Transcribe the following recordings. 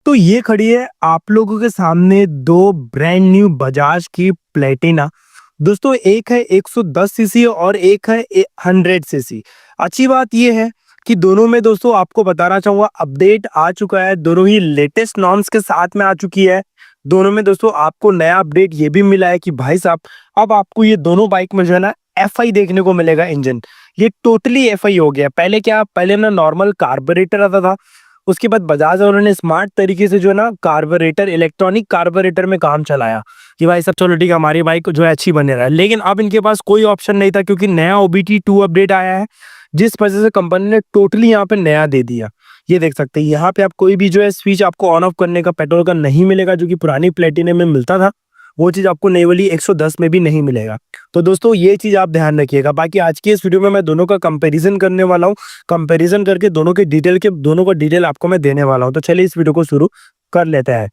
तो ये खड़ी है आप लोगों के सामने दो ब्रांड न्यू बजाज की प्लेटिना। दोस्तों एक है 110 सीसी और एक है 100 सीसी। अच्छी बात ये है कि दोनों में दोस्तों आपको बताना चाहूंगा अपडेट आ चुका है, दोनों ही लेटेस्ट नॉर्म्स के साथ में आ चुकी है। दोनों में दोस्तों आपको नया अपडेट ये भी मिला है कि भाई साहब अब आपको ये दोनों बाइक में जो है ना एफआई देखने को मिलेगा। इंजन ये टोटली एफआई हो गया। पहले ना नॉर्मल कार्बोरेटर आता था, उसके बाद बजाज और उन्होंने स्मार्ट तरीके से जो है ना कार्बोरेटर इलेक्ट्रॉनिक कार्बोरेटर में काम चलाया कि भाई सब चलो ठीक है हमारी बाइक जो है अच्छी बने रहा है। लेकिन अब इनके पास कोई ऑप्शन नहीं था क्योंकि नया OBD2 अपडेट आया है, जिस वजह से कंपनी ने टोटली यहाँ पे नया दे दिया। ये देख सकते हैं यहाँ पे आप कोई भी जो है स्विच आपको ऑन ऑफ करने का पेट्रोल का नहीं मिलेगा, जो कि पुरानी प्लेटिना में मिलता था। वो चीज आपको नई वाली 110 में भी नहीं मिलेगा। तो दोस्तों ये चीज आप ध्यान रखिएगा। बाकी आज की इस वीडियो में मैं दोनों का कंपैरिजन करने वाला हूँ, कंपैरिजन करके दोनों का डिटेल आपको मैं देने वाला हूँ। तो चलिए इस वीडियो को शुरू कर लेते हैं।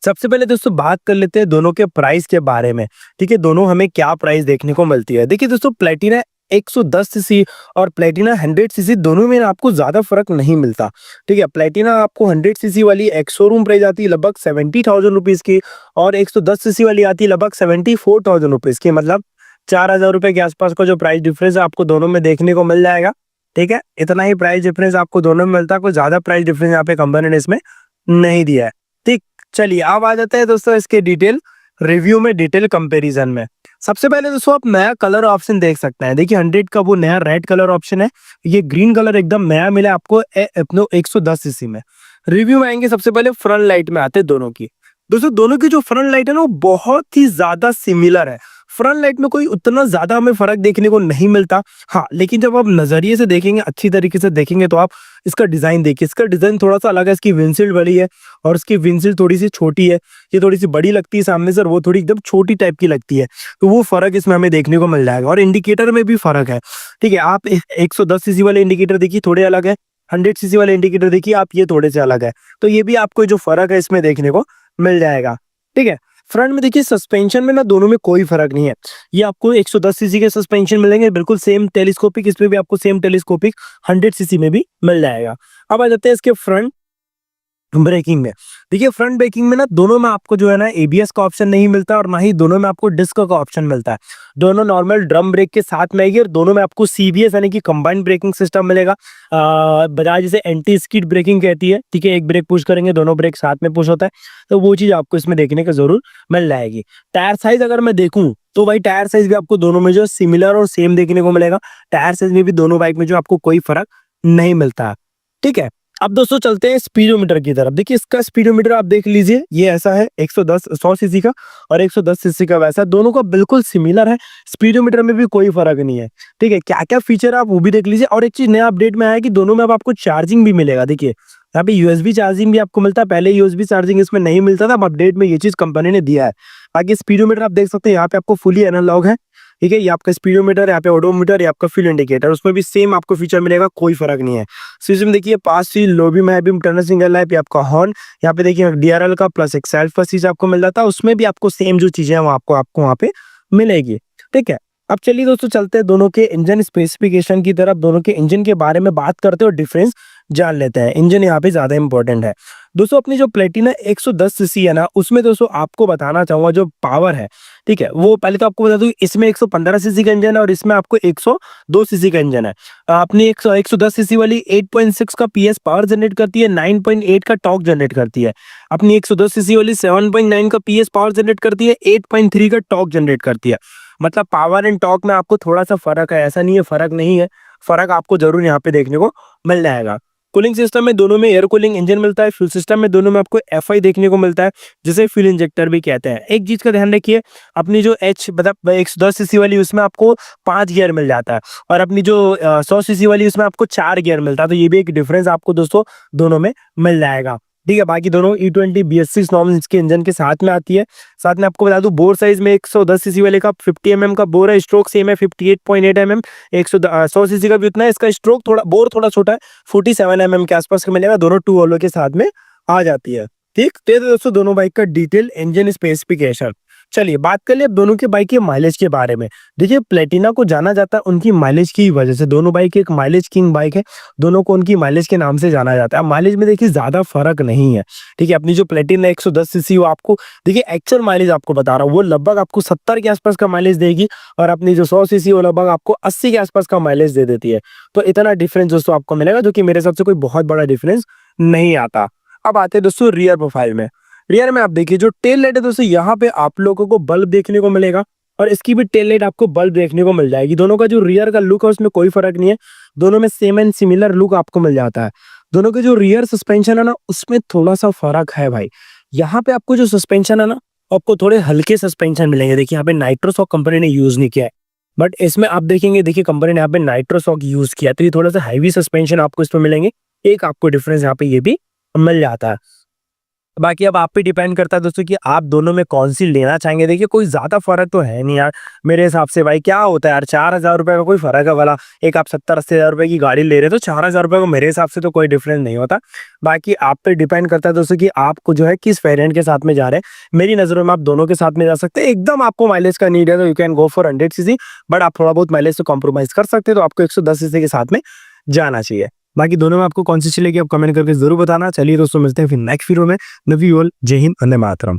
सबसे पहले दोस्तों बात कर लेते हैं दोनों के प्राइस के बारे में। ठीक है, दोनों हमें क्या प्राइस देखने को मिलती है। देखिए दोस्तों प्लेटिना 110 सीसी और प्लेटिना 100 सीसी दोनों में आपको ज्यादा फर्क नहीं मिलता। ठीक है, प्लेटिना आपको 100 सीसी वाली एक शोरूम प्राइस आती है लगभग 70,000 रुपीज की, और 110 सीसी वाली आती है लगभग 74,000 रुपीज की। मतलब 4,000 रुपए के आसपास का जो प्राइस डिफरेंस है आपको दोनों में देखने को मिल जाएगा। ठीक है, इतना ही प्राइस डिफरेंस आपको दोनों में मिलता है, कोई ज्यादा प्राइस डिफरेंस यहाँ पे कंपनी ने इसमें नहीं दिया है। ठीक, चलिए अब आ जाते हैं दोस्तों इसके डिटेल रिव्यू में, डिटेल कंपैरिजन में। सबसे पहले दोस्तों आप नया कलर ऑप्शन देख सकते हैं। देखिए 100 का वो नया रेड कलर ऑप्शन है, ये ग्रीन कलर एकदम नया मिला आपको अपनो 110 सीसी में। रिव्यू में आएंगे, सबसे पहले फ्रंट लाइट में आते हैं दोनों की। दोस्तों दोनों की जो फ्रंट लाइट है ना वो बहुत ही ज्यादा सिमिलर है। फ्रंट लाइट में कोई उतना ज्यादा हमें फर्क देखने को नहीं मिलता। हाँ, लेकिन जब आप नजरिए से देखेंगे, अच्छी तरीके से देखेंगे, तो आप इसका डिजाइन देखिए। इसका डिजाइन थोड़ा सा अलग है, इसकी विंडशील्ड बड़ी है और इसकी विंडशील्ड थोड़ी सी छोटी है। ये थोड़ी सी बड़ी लगती है सामने से, वो थोड़ी एकदम छोटी टाइप की लगती है। तो वो फर्क इसमें हमें देखने को मिल जाएगा। और इंडिकेटर में भी फर्क है। ठीक है, आप 110 सीसी वाले इंडिकेटर देखिए थोड़े अलग है, 100 सीसी वाले इंडिकेटर देखिए आप ये थोड़े से अलग है। तो ये भी आपको जो फर्क है इसमें देखने को मिल जाएगा। ठीक है, फ्रंट में देखिए सस्पेंशन में ना दोनों में कोई फर्क नहीं है। ये आपको 110 सीसी के सस्पेंशन मिलेंगे बिल्कुल सेम टेलीस्कोपिक, इसमें भी आपको सेम टेलीस्कोपिक 100 सीसी में भी मिल जाएगा। अब आ जाते हैं इसके फ्रंट ब्रेकिंग में। देखिए फ्रंट ब्रेकिंग में ना दोनों में आपको जो है ना ABS का ऑप्शन नहीं मिलता और ना ही दोनों में आपको डिस्क का ऑप्शन मिलता है। दोनों नॉर्मल ड्रम ब्रेक के साथ में आएगी और दोनों में आपको CBS यानी कि कंबाइंड ब्रेकिंग सिस्टम मिलेगा। बजाज इसे एंटी स्किड ब्रेकिंग कहती है। ठीक है, एक ब्रेक पुश करेंगे दोनों ब्रेक साथ में पुश होता है, तो वो चीज आपको इसमें देखने को जरूर मिल जाएगी। टायर साइज अगर मैं देखूं तो भाई टायर साइज भी आपको दोनों में जो सिमिलर और सेम देखने को मिलेगा। टायर साइज में भी दोनों बाइक में जो आपको कोई फर्क नहीं मिलता। ठीक है, अब दोस्तों चलते हैं स्पीडोमीटर की तरफ। देखिए इसका स्पीडोमीटर आप देख लीजिए, ये ऐसा है 100 सीसी का और 110 सीसी का वैसा, दोनों का बिल्कुल सिमिलर है। स्पीडोमीटर में भी कोई फर्क नहीं है। ठीक है, क्या क्या फीचर है आप वो भी देख लीजिए। और एक चीज नया अपडेट में आया है कि दोनों में अब आपको चार्जिंग भी मिलेगा। देखिए यहाँ पे USB चार्जिंग भी आपको मिलता है, पहले USB चार्जिंग इसमें नहीं मिलता था, अब अपडेट में ये चीज कंपनी ने दिया है। बाकी स्पीडोमीटर आप देख सकते हैं, यहाँ पे आपको फुली एनालॉग है। ठीक है, ये आपका स्पीडोमीटर, यहाँ पे ओडोमीटर, ये आपका फ्यूल इंडिकेटर, उसमें भी सेम आपको फीचर मिलेगा, कोई फर्क नहीं है। स्विच में देखिए पास सी लो बीम है, बीम टर्नर सिंगल लाइट, आपका हॉर्न, यहाँ पे देखिए DRL का प्लस एक सेल्फ का चीज आपको मिल जाता है, उसमें भी आपको सेम जो चीजें हैं वो आपको वहाँ पे मिलेगी। ठीक है, अब चलिए दोस्तों चलते हैं दोनों के इंजन स्पेसिफिकेशन की तरफ, दोनों के इंजन के बारे में बात करते हैं और डिफरेंस जान लेते हैं। इंजन यहाँ पे ज्यादा इंपॉर्टेंट है। दोस्तों अपनी जो प्लेटिना 110 सीसी है ना, उसमें दोस्तों आपको बताना चाहूंगा जो पावर है। ठीक है, वो पहले तो आपको बता दूं इसमें 115 सीसी का इंजन है और इसमें आपको 102 सीसी का इंजन है। अपनी 110 सीसी वाली 8.6 का PS पावर जनरेट करती है, 9.8 का टॉर्क जनरेट करती है। अपनी 110 सीसी वाली 7.9 का PS पावर जनरेट करती है, 8.3 का टॉर्क जनरेट करती है। मतलब पावर एंड टॉर्क में आपको थोड़ा सा फर्क है, ऐसा नहीं है फर्क नहीं है, फर्क आपको जरूर यहाँ पे देखने को मिल जाएगा। कूलिंग सिस्टम में दोनों में एयर कूलिंग इंजन मिलता है। फ्यूल सिस्टम में दोनों में आपको FI देखने को मिलता है, जिसे फ्यूल इंजेक्टर भी कहते हैं। एक चीज का ध्यान रखिए, अपनी जो मतलब 110 सीसी वाली उसमें आपको 5 गियर मिल जाता है और अपनी जो 100 सीसी वाली उसमें आपको 4 गियर मिलता है। तो ये भी एक डिफरेंस आपको दोस्तों दोनों में मिल जाएगा। ठीक है, बाकी दोनों E20 BS6 नॉर्म्स इसके इंजन के साथ में आती है। साथ में आपको बता दूं बोर साइज में 110 सीसी वाले का 50 mm का बोर है, स्ट्रोक सेम है 58.8 mm। 100 सीसी का भी उतना है, इसका स्ट्रोक बोर थोड़ा छोटा है, 47 mm के आसपास का मिलेगा। दोनों टू ऑलो के साथ में आ जाती है। ठीक, तो ये दोस्तों दोनों बाइक का डिटेल इंजन स्पेसिफिकेशन। चलिए बात कर ले अब दोनों के बाइक के माइलेज के बारे में। देखिए प्लेटिना को जाना जाता है उनकी माइलेज की वजह से, दोनों बाइक एक माइलेज किंग बाइक है, दोनों को उनकी माइलेज के नाम से जाना जाता है। माइलेज में देखिए ज़्यादा फर्क नहीं है, ठीक है। अपनी जो प्लेटिना 110 सीसी वो आपको देखिए एक्चुअल माइलेज आपको बता रहा हूँ, वो लगभग आपको 70 के आसपास का माइलेज देगी और अपनी जो 100 सीसी वो लगभग आपको 80 के आसपास का माइलेज दे देती है। तो इतना डिफरेंस दोस्तों आपको मिलेगा, जो कि मेरे हिसाब से कोई बहुत बड़ा डिफरेंस नहीं आता। अब आते हैं दोस्तों रियर प्रोफाइल में। रियर में आप देखिए जो टेल लाइट है दोस्तों, यहाँ पे आप लोगों को बल्ब देखने को मिलेगा और इसकी भी टेल लाइट आपको बल्ब देखने को मिल जाएगी। दोनों का जो रियर का लुक है उसमें कोई फर्क नहीं है, दोनों में सेम एंड सिमिलर लुक आपको मिल जाता है। दोनों के जो रियर सस्पेंशन है ना उसमें थोड़ा सा फर्क है भाई। यहाँ पे आपको जो सस्पेंशन है ना आपको थोड़े हल्के सस्पेंशन मिलेंगे। देखिए यहाँ पे नाइट्रोसॉक कंपनी ने यूज नहीं किया है, बट इसमें आप देखेंगे देखिए कंपनी ने यहाँ पे नाइट्रोसॉक यूज किया, तो ये थोड़ा सा हैवी सस्पेंशन आपको इसमें मिलेंगे। एक आपको डिफरेंस यहाँ पे ये भी मिल जाता है। बाकी अब आप पे डिपेंड करता है दोस्तों कि आप दोनों में कौन सी लेना चाहेंगे। देखिए कोई ज्यादा फर्क तो है नहीं यार मेरे हिसाब से। भाई क्या होता है यार, 4,000 रुपए का कोई फर्क है वाला। एक आप 70-80 हज़ार रुपए की गाड़ी ले रहे हो तो 4,000 रुपए को मेरे हिसाब से तो कोई डिफरेंस नहीं होता। बाकी आप पे डिपेंड करता है दोस्तों कि आपको जो है किस वेरिएंट के साथ में जा रहे हैं। मेरी नजरों में आप दोनों के साथ में जा सकते हैं। एकदम आपको माइलेज का नीड है तो you can go for 100 CC, but आप थोड़ा बहुत माइलेज से कॉम्प्रोमाइज कर सकते हैं तो आपको 110 सीसी के साथ में जाना चाहिए। बाकी दोनों में आपको कौन सी चलेगी आप कमेंट करके जरूर बताना। चलिए दोस्तों मिलते हैं फिर नेक्स्ट वीडियो में। लव यू ऑल, जय हिंद, वंदे मातरम।